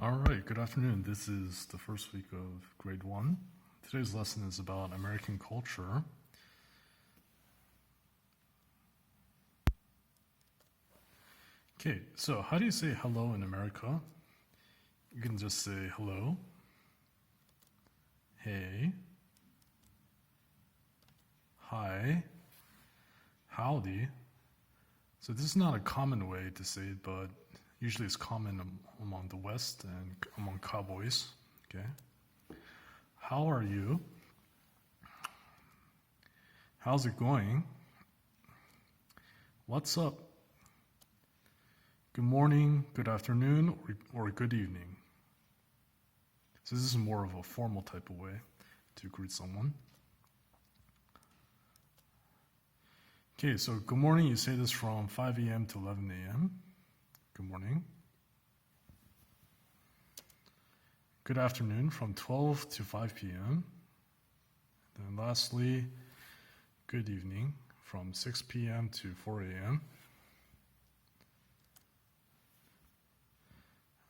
All right, good afternoon. This is the first week of grade 1. Today's lesson is about American culture. Okay, so how do you say hello in America? You can just say hello, hey, hi, howdy. So this is not a common way to say it, but usually it's common among the West and among cowboys. Okay. How are you? How's it going? What's up? Good morning, good afternoon, or good evening. So this is more of a formal type of way to greet someone. Okay, so good morning, you say this from 5 a.m. to 11 a.m. Good morning. Good afternoon from 12 to 5 p.m. Then lastly, good evening from 6 p.m. to 4 a.m.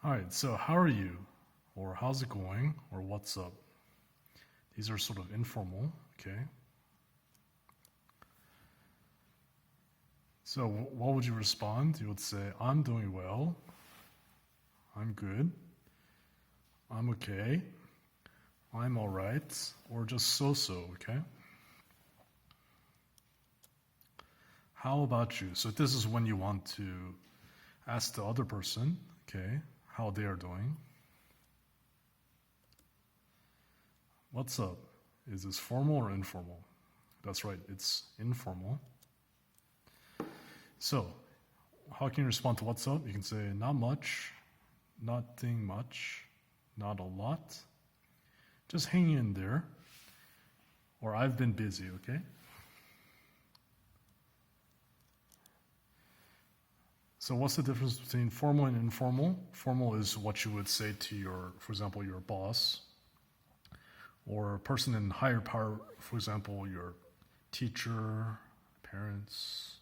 All right, so how are you? Or how's it going? Or what's up? These are sort of informal, okay? So what would you respond? You would say, I'm doing well. I'm good. I'm okay. I'm all right. Or just so-so, okay? How about you? So this is when you want to ask the other person, okay, how they are doing. What's up? Is this formal or informal? That's right, it's informal. So, how can you respond to what's up? You can say not much, nothing much, not a lot. Just hang in there. Or I've been busy, okay? So what's the difference between formal and informal? Formal is what you would say to your, for example, your boss, or a person in higher power, for example, your teacher, parents,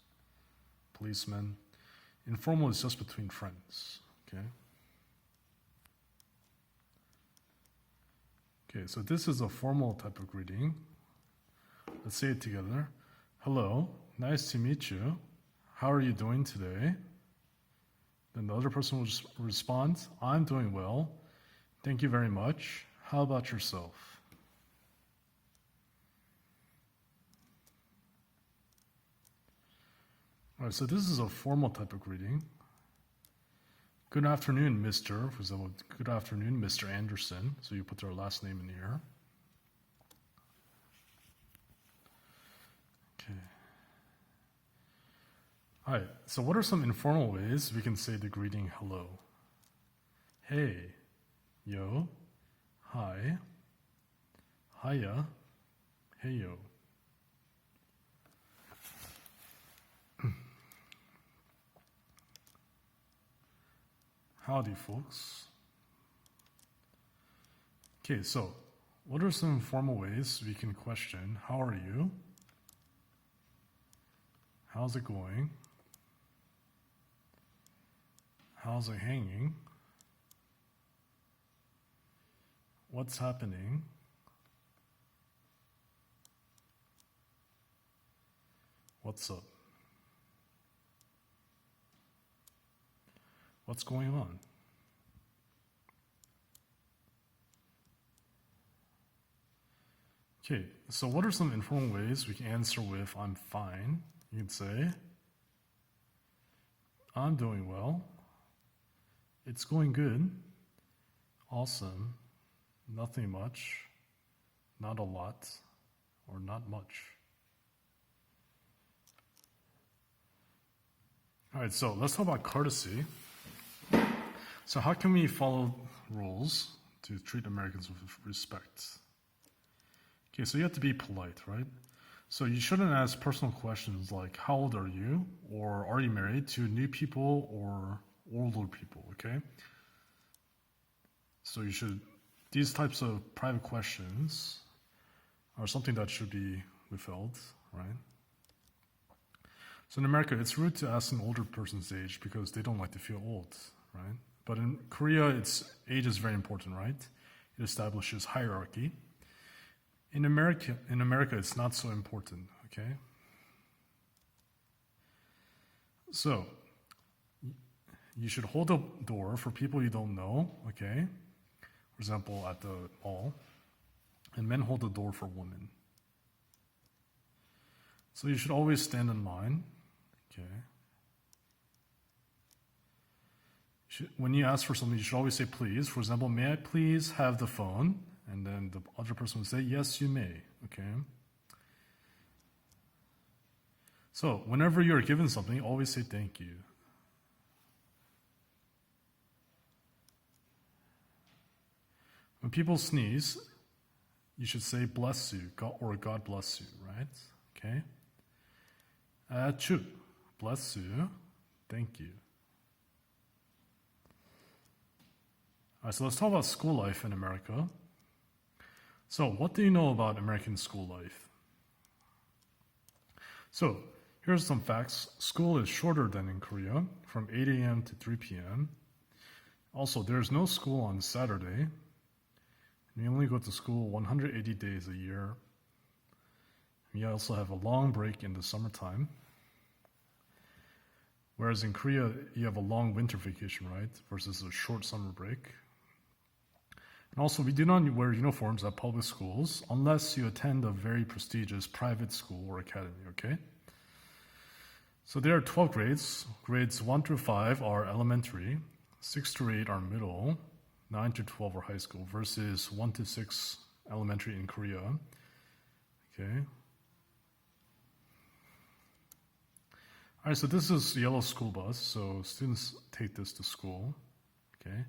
policemen. Informal is just between friends, okay? Okay, so this is a formal type of greeting. Let's say it together. Hello, nice to meet you. How are you doing today? Then the other person will just respond, I'm doing well. Thank you very much. How about yourself? All right, so this is a formal type of greeting. Good afternoon, Mr. For example, good afternoon, Mr. Anderson. So you put their last name in here. Okay. All right, so what are some informal ways we can say the greeting hello? Hey, yo, hi, hiya, hey yo. Howdy, folks. Okay, so what are some informal ways we can question, how are you? How's it going? How's it hanging? What's happening? What's up? What's going on? Okay, so what are some informal ways we can answer with I'm fine? You can say, I'm doing well. It's going good. Awesome. Nothing much. Not a lot. Or not much. All right, so let's talk about courtesy. So how can we follow rules to treat Americans with respect? Okay, so you have to be polite, right? So you shouldn't ask personal questions like, how old are you? Or are you married to new people or older people, okay? So these types of private questions are something that should be withheld, right? So in America, it's rude to ask an older person's age because they don't like to feel old, right? But in Korea, it's age is very important, right? It establishes hierarchy. In America, it's not so important, okay? So, you should hold the door for people you don't know, okay? For example, at the mall. And men hold the door for women. So you should always stand in line, okay? When you ask for something, you should always say please. For example, may I please have the phone? And then the other person would say, yes, you may, okay? So whenever you're given something, always say thank you. When people sneeze, you should say bless you, or God bless you, right? Okay? Achoo, bless you, thank you. All right, so let's talk about school life in America. So what do you know about American school life? So here's some facts. School is shorter than in Korea, from 8 a.m. to 3 p.m. Also, there's no school on Saturday. We only go to school 180 days a year. We also have a long break in the summertime. Whereas in Korea, you have a long winter vacation, right? Versus a short summer break. And also, we do not wear uniforms at public schools unless you attend a very prestigious private school or academy, okay? So there are 12 grades. Grades 1 through 5 are elementary, 6 through 8 are middle, 9 to 12 are high school, versus 1 to 6 elementary in Korea. Okay. All right, so this is yellow school bus. So students take this to school. Okay.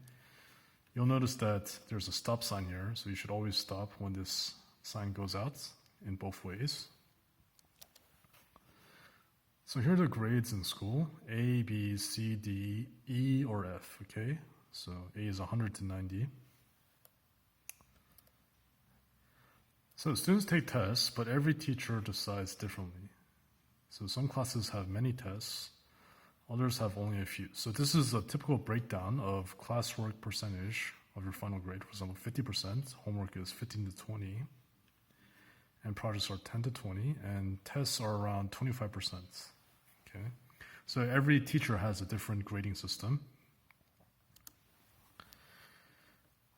You'll notice that there's a stop sign here, so you should always stop when this sign goes out in both ways. So here are the grades in school: A, B, C, D, E, or F. Okay. So A is 100 to 90. So students take tests, but every teacher decides differently. So some classes have many tests, others have only a few. So this is a typical breakdown of classwork percentage of your final grade. For example, 50%, homework is 15 to 20, and projects are 10 to 20, and tests are around 25%. Okay? So every teacher has a different grading system.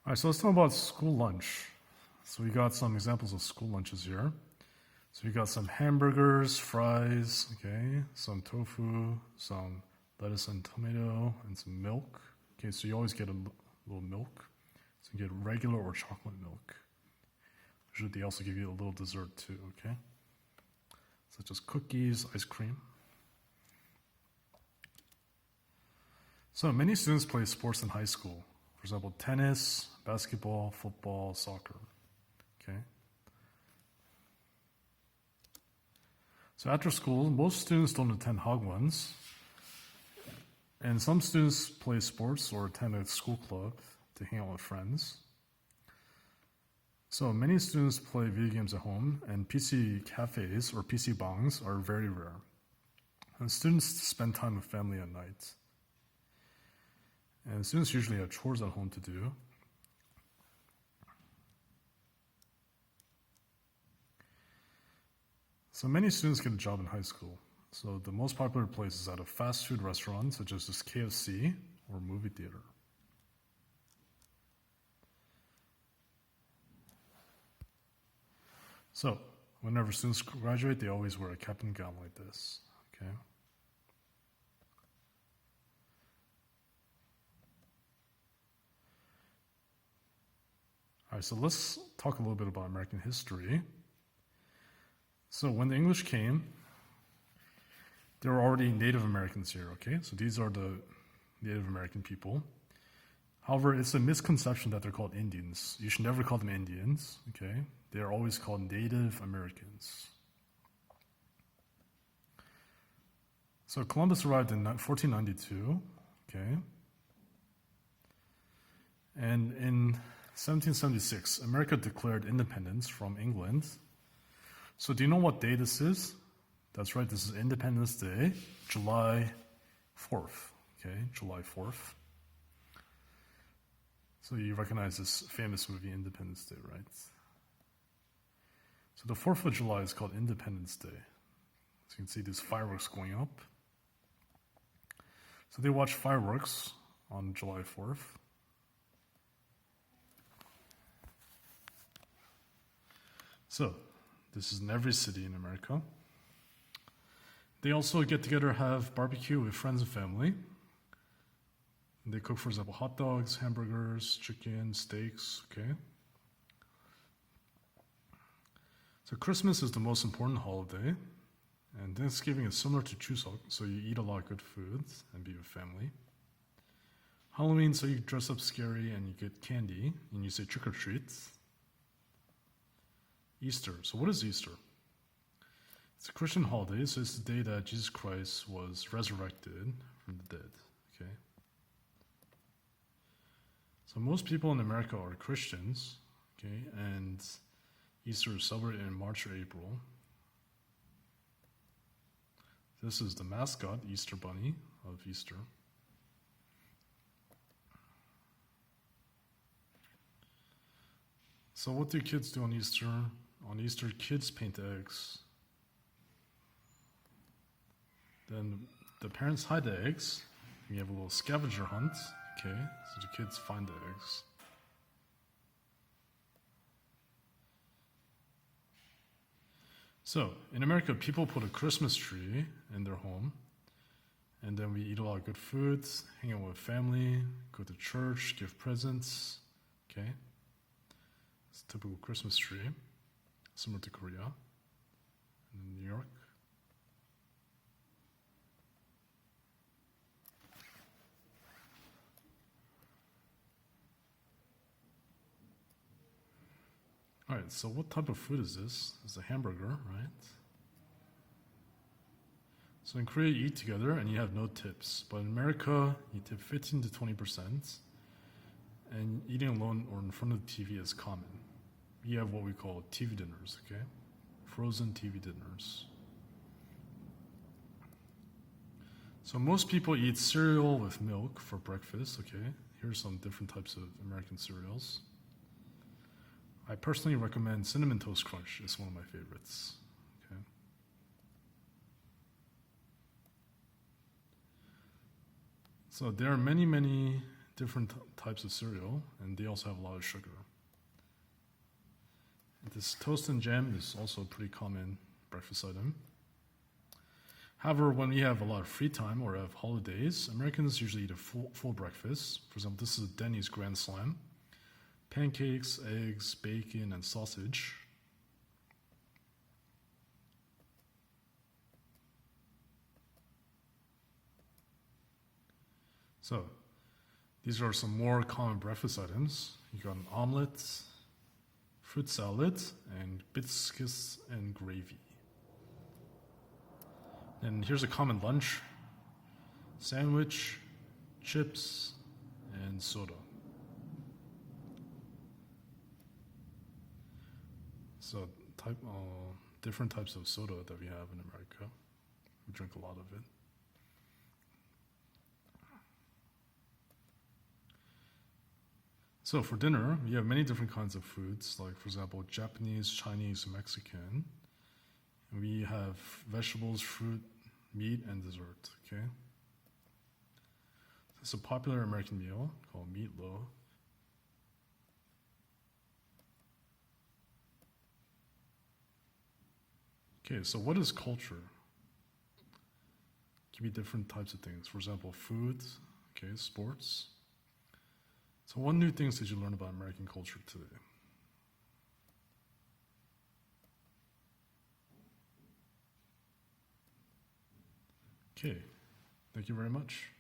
All right, so let's talk about school lunch. So we got some examples of school lunches here. So we got some hamburgers, fries, okay, some tofu, some lettuce and tomato, and some milk. Okay, so you always get a little milk. So you get regular or chocolate milk. Usually they also give you a little dessert too, okay? Such as cookies, ice cream. So many students play sports in high school. For example, tennis, basketball, football, soccer. Okay. So after school, most students don't attend Hagwons, and some students play sports or attend a school club to hang out with friends. So many students play video games at home, and PC cafes or PC bangs are very rare. And students spend time with family at night. And students usually have chores at home to do. So many students get a job in high school. So the most popular place is at a fast food restaurant, such as this KFC or movie theater. So whenever students graduate, they always wear a cap and gown like this. Okay. All right, so let's talk a little bit about American history. So when the English came, there were already Native Americans here, okay? So these are the Native American people. However, it's a misconception that they're called Indians. You should never call them Indians, okay? They are always called Native Americans. So Columbus arrived in 1492, okay? And in 1776, America declared independence from England. So do you know what day this is? That's right, this is Independence Day, July 4th, okay, July 4th. So you recognize this famous movie, Independence Day, right? So the 4th of July is called Independence Day. So you can see these fireworks going up. So they watch fireworks on July 4th. So this is in every city in America. They also get together, have barbecue with friends and family. And they cook, for example, hot dogs, hamburgers, chicken, steaks, okay? So Christmas is the most important holiday, and Thanksgiving is similar to Chuseok, so you eat a lot of good food and be with family. Halloween, so you dress up scary and you get candy, and you say trick or treat. Easter, so what is Easter? It's a Christian holiday, so it's the day that Jesus Christ was resurrected from the dead, okay? So most people in America are Christians, okay, and Easter is celebrated in March or April. This is the mascot, Easter Bunny, of Easter. So what do kids do on Easter? On Easter, kids paint eggs. Then the parents hide the eggs. We have a little scavenger hunt, okay, so the kids find the eggs. So, in America, people put a Christmas tree in their home, and then we eat a lot of good food, hang out with family, go to church, give presents, okay? It's a typical Christmas tree, similar to Korea and New York. All right, so what type of food is this? It's a hamburger, right? So in Korea, you eat together and you have no tips. But in America, you tip 15 to 20%. And eating alone or in front of the TV is common. We have what we call TV dinners, okay? Frozen TV dinners. So most people eat cereal with milk for breakfast, okay? Here's some different types of American cereals. I personally recommend Cinnamon Toast Crunch. It's one of my favorites. Okay. So there are many, many different types of cereal, and they also have a lot of sugar. This toast and jam is also a pretty common breakfast item. However, when we have a lot of free time or have holidays, Americans usually eat a full breakfast. For example, this is Denny's Grand Slam. Pancakes, eggs, bacon, and sausage. So, these are some more common breakfast items. You got an omelet, fruit salad, and biscuits and gravy. And here's a common lunch: sandwich, chips, and soda. So different types of soda that we have in America. We drink a lot of it. So for dinner, we have many different kinds of foods, like for example, Japanese, Chinese, Mexican. And we have vegetables, fruit, meat, and dessert, okay? It's a popular American meal called meatloaf. Okay, so what is culture? It can be different types of things. For example, food, okay, sports. So what new things did you learn about American culture today? Okay, thank you very much.